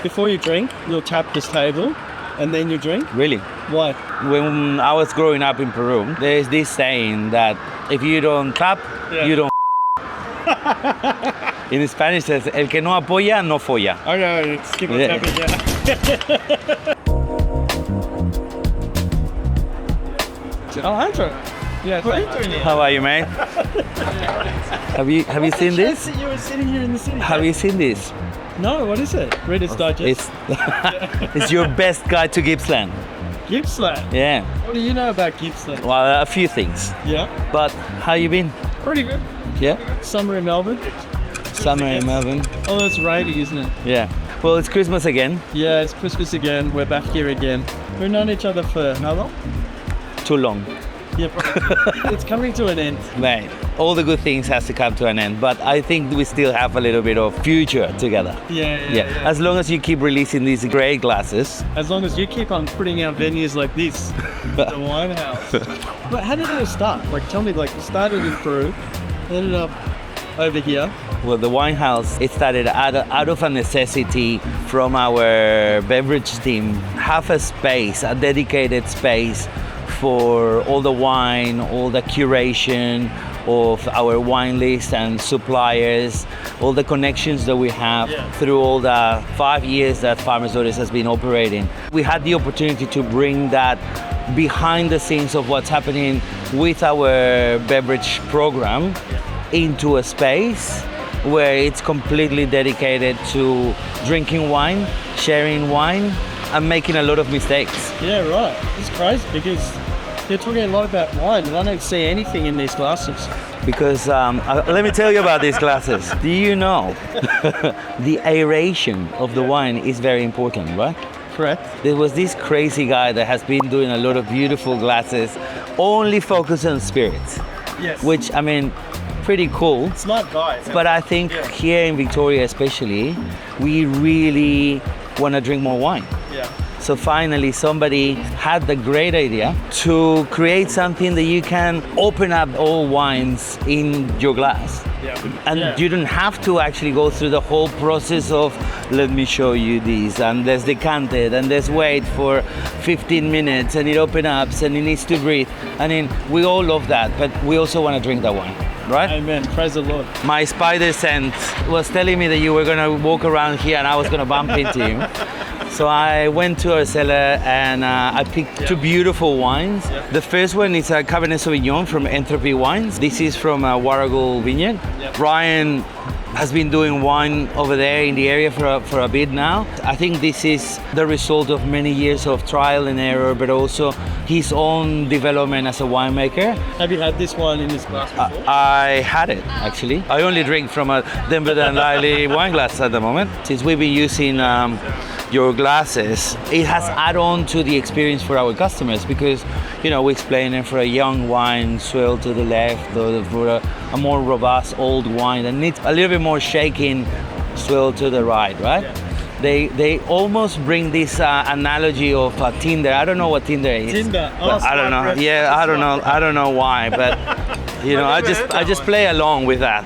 before you drink, you'll tap this table and then you drink? Really? Why? When I was growing up in Peru, there's this saying that if you don't clap, you don't. In Spanish, it says, el que no apoya, no folla. Okay, let's keep on tapping, Alejandro. Yeah, what are you doing here? How are you, mate? Have you seen this? You were sitting here in the city. Have you seen this? No, what is it? Reader's Digest. It's your best guide to Gippsland. Gippsland? Yeah. What do you know about Gippsland? Well, a few things. Yeah. But how you been? Pretty good. Yeah? Summer in Melbourne. Summer in Melbourne. Oh, it's rainy, isn't it? Yeah. Well, it's Christmas again. Yeah, it's Christmas again. We're back here again. We've known each other for how long? Too long. Yeah, it's coming to an end. Mate, all the good things has to come to an end, but I think we still have a little bit of future together. Yeah. As long as you keep releasing these great glasses. As long as you keep on putting out venues like this, the wine house. But how did it all start? Like, tell me, like, it started in Peru, ended up over here. Well, the wine house, it started out of a necessity from our beverage team. Have a space, a dedicated space for all the wine, all the curation of our wine list and suppliers, all the connections that we have through all the 5 years that Farmers Daughters has been operating. We had the opportunity to bring that behind the scenes of what's happening with our beverage program into a space where it's completely dedicated to drinking wine, sharing wine, and making a lot of mistakes. Yeah, right. It's crazy because you're talking a lot about wine and I don't see anything in these glasses. Because let me tell you about these glasses. Do you know the aeration of the wine is very important, right? Correct. There was this crazy guy that has been doing a lot of beautiful glasses, only focused on spirits. Yes. Which, I mean, pretty cool. Smart guy. But I think here in Victoria especially, we really want to drink more wine. Yeah. So finally somebody had the great idea to create something that you can open up all wines in your glass. Yeah. And you don't have to actually go through the whole process of let me show you this and let's decant it and let's wait for 15 minutes and it opens up and it needs to breathe. I mean, we all love that, but we also want to drink that wine. Right? Amen. Praise the Lord. My spider sense was telling me that you were going to walk around here and I was going to bump into you. So I went to our cellar and I picked two beautiful wines. Yeah. The first one is a Cabernet Sauvignon from Entropy Wines. This is from Warragul Vineyard. Yeah. Brian has been doing wine over there in the area for a bit now. I think this is the result of many years of trial and error, but also his own development as a winemaker. Have you had this wine in this glass before? I had it, actually. I only drink from a Denver and Liley wine glass at the moment. Since we've been using your glasses, it has added on to the experience for our customers because, you know, we explain it for a young wine, swirl to the left, or for a more robust old wine that needs a little bit more shaking, swirl to the right? Yeah. They almost bring this analogy of Tinder. I don't know what Tinder is. Tinder. I don't know. Yeah, I don't know why, but you know, I just play along with that.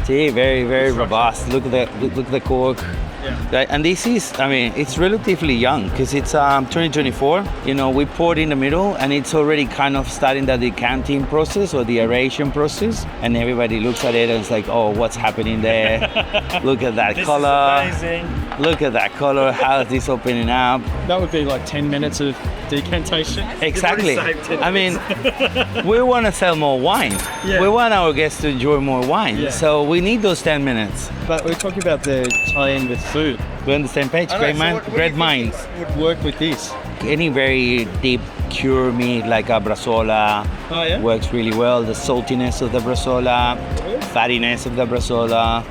See, very, very robust. Look at the cork. Yeah. And this is, I mean, it's relatively young because it's 2024. You know, we poured in the middle and it's already kind of starting the decanting process or the aeration process. And everybody looks at it and it's like, oh, what's happening there? Look at that color. This is amazing. Look at that color. How is this opening up? That would be like 10 minutes of decantation. Exactly. I mean, we want to sell more wine. Yeah. We want our guests to enjoy more wine. Yeah. So we need those 10 minutes. But we're talking about the tie-in with food. We're on the same page. Great minds would work with this. Any very deep cure meat like a brasola works really well. The saltiness of the brasola, fattiness of the brasola.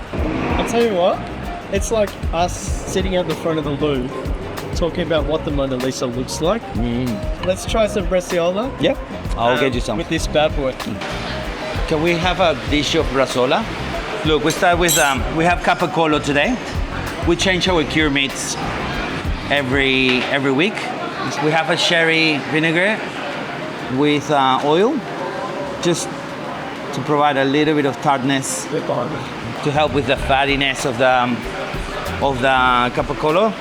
I'll tell you what, it's like us sitting at the front of the Louvre talking about what the Mona Lisa looks like. Let's try some brasiola. Yep, I'll get you some. With this bad boy. Can we have a dish of brasola? Look, we start with, we have capicolo today. We change our cure meats every week. We have a sherry vinegar with oil, just to provide a little bit of tartness, to help with the fattiness of the capicola,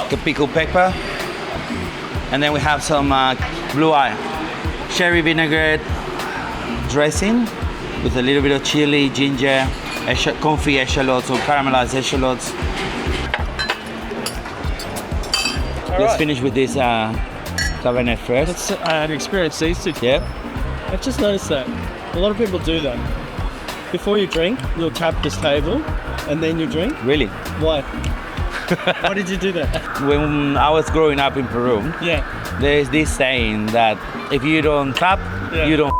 the pickled pepper, and then we have some blue eye, cherry vinaigrette dressing with a little bit of chili, ginger, confit echallots or caramelized echallots. Let's finish with this Cabernet first. It's an experience these two. Yep. I've just noticed that a lot of people do that. Before you drink, you'll tap this table and then you drink. Really? Why? Why did you do that? When I was growing up in Peru, Yeah. there's this saying that if you don't tap, Yeah. you don't.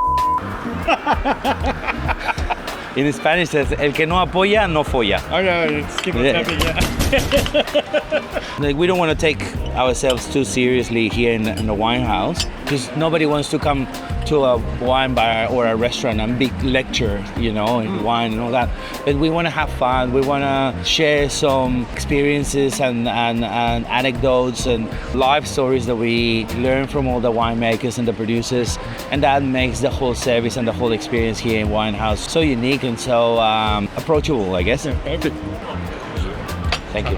In Spanish, it says, el que no apoya, no folla. I know, it's keep on Yeah. tapping, yeah. Like, we don't want to take ourselves too seriously here in the wine house because nobody wants to come to a wine bar or a restaurant and big lecture, you know, in wine and all that. But we want to have fun. We want to share some experiences and anecdotes and life stories that we learn from all the winemakers and the producers, and that makes the whole service and the whole experience here in Wine House so unique and so approachable, I guess. Yeah, perfect. Thank you.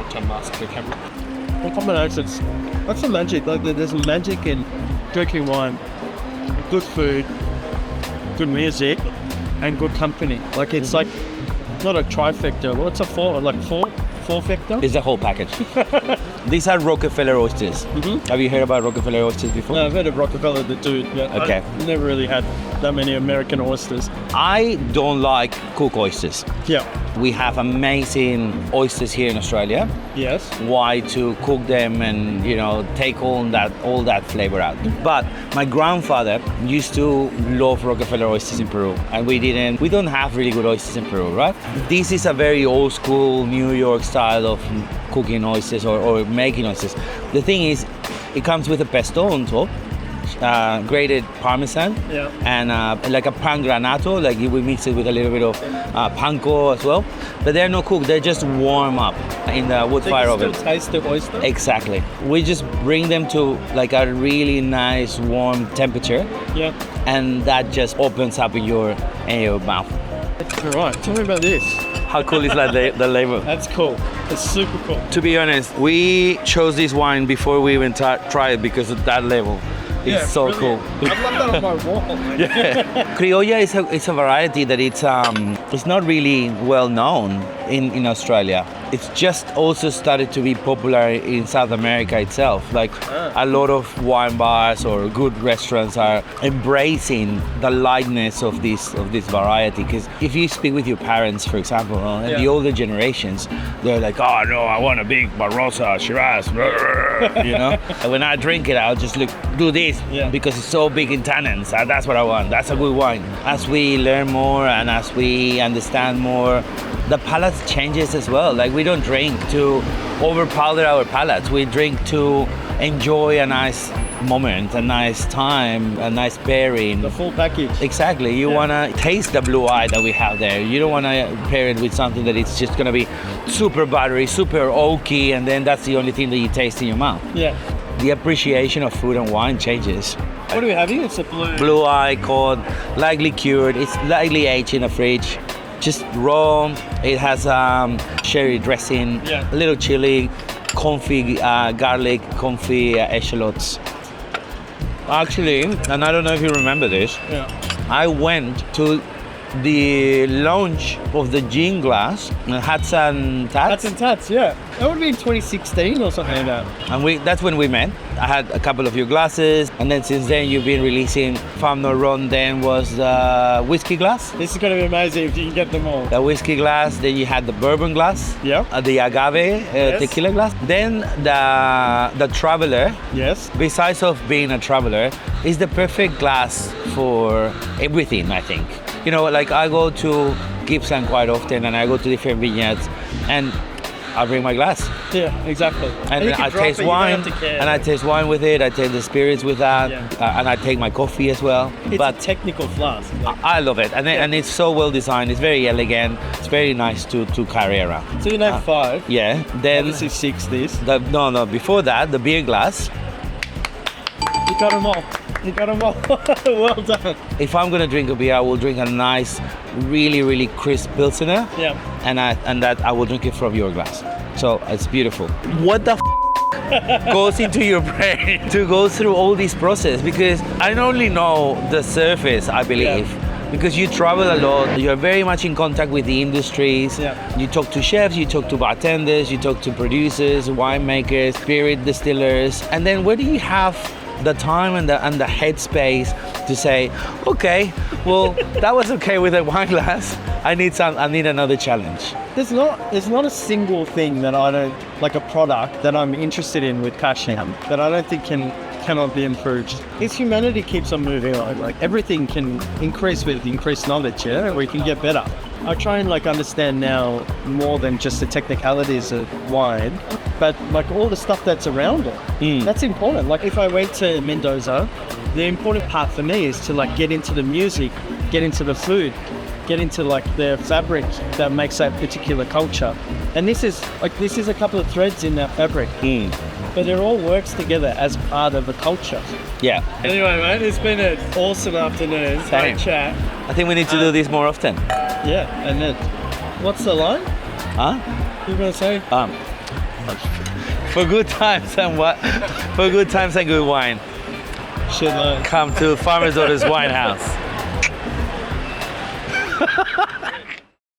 What combinations? What's the magic? Like, there's magic in drinking wine, good food, good music, and good company. Like, it's like not a trifecta. What's a four-factor? It's the whole package. These are Rockefeller oysters. Mm-hmm. Have you heard about Rockefeller oysters before? No, I've heard of Rockefeller, the dude. Yeah, Okay. I've never really had that many American oysters. I don't like cooked oysters. Yeah. We have amazing oysters here in Australia. Yes. Why to cook them and, you know, take all that flavor out. But my grandfather used to love Rockefeller oysters in Peru, and we don't have really good oysters in Peru, right? This is a very old school New York style of cooking oysters or making oysters. The thing is, it comes with a pesto on top, grated parmesan, Yeah. and like a pan granato, like we mix it with a little bit of panko as well. But they're not cooked; they're just warm up in the wood fire You oven. still taste the oyster? Exactly. We just bring them to like a really nice warm temperature, Yeah. and that just opens up in your mouth. All right. Tell me about this. How cool is that the label? That's cool. It's super cool. To be honest, we chose this wine before we even tried it because of that label. It's so brilliant. cool. I'd love that on my wall. Criolla is a variety that it's not really well known in Australia. It's just also started to be popular in South America itself. Like a lot of wine bars or good restaurants are embracing the lightness of this variety. Because if you speak with your parents, for example, and the older generations, they're like, "Oh no, I want a big Barossa Shiraz," you know. And when I drink it, I'll just do this because it's so big in tannins. That's what I want. That's a good wine. As we learn more and as we understand more, the palate changes as well. Like, we don't drink to overpowder our palates. We drink to enjoy a nice moment, a nice time, a nice pairing. The full package. Exactly. You want to taste the blue eye that we have there. You don't want to pair it with something that it's just going to be super buttery, super oaky, and then that's the only thing that you taste in your mouth. Yeah. The appreciation of food and wine changes. What are we having? It's a blue. Blue eye, cold, lightly cured. It's lightly aged in the fridge. Just raw. It has sherry dressing, a little chili, confit garlic, confit echallots. Actually, and I don't know if you remember this, I went to the launch of the gin glass, Hats and Tats. Hats and Tats, yeah. That would be in 2016 or something like that. And that's when we met. I had a couple of your glasses, and then since then you've been releasing, if I'm not wrong, then was the whiskey glass. This is going to be amazing if you can get them all. The whiskey glass, then you had the bourbon glass, the agave tequila glass, then the traveler. Yes. Besides of being a traveler, is the perfect glass for everything, I think. You know, like I go to Gippsland quite often, and I go to different vineyards, and I bring my glass. Yeah, exactly. And I taste wine, and I taste wine with it. I taste the spirits with that, and I take my coffee as well. It's a technical flask. I love it, and it's so well designed. It's very elegant. It's very nice to carry around. So you named 5. Yeah. Then obviously 6. This. No. Before that, the beer glass. You got them all. You got them all. Well done. If I'm gonna drink a beer, I will drink a nice, really, really crisp Pilsner. Yeah. And that I will drink it from your glass. So it's beautiful. What the goes into your brain to go through all this process? Because I only know the surface, I believe. Because you travel a lot, you're very much in contact with the industries. You talk to chefs, you talk to bartenders, you talk to producers, winemakers, spirit distillers. And then where do you have the time and the headspace to say, okay, well, that was okay with a wine glass. I need another challenge. There's not a single thing that I don't, like a product that I'm interested in with passion that I don't think cannot be improved. As humanity keeps on moving on, like everything can increase with increased knowledge, we can get better. I try and like understand now more than just the technicalities of wine, but like all the stuff that's around it. That's important. Like if I went to Mendoza, the important part for me is to like get into the music, get into the food, get into like the fabric that makes that particular culture. And this is a couple of threads in that fabric. But it all works together as part of a culture. Yeah. Anyway, mate, it's been an awesome afternoon. Same. Great chat. I think we need to do this more often. Yeah, and then, what's the line? Huh? You gonna say? For good times and what? For good times and good wine. Come to Farmer's Daughter's Wine House.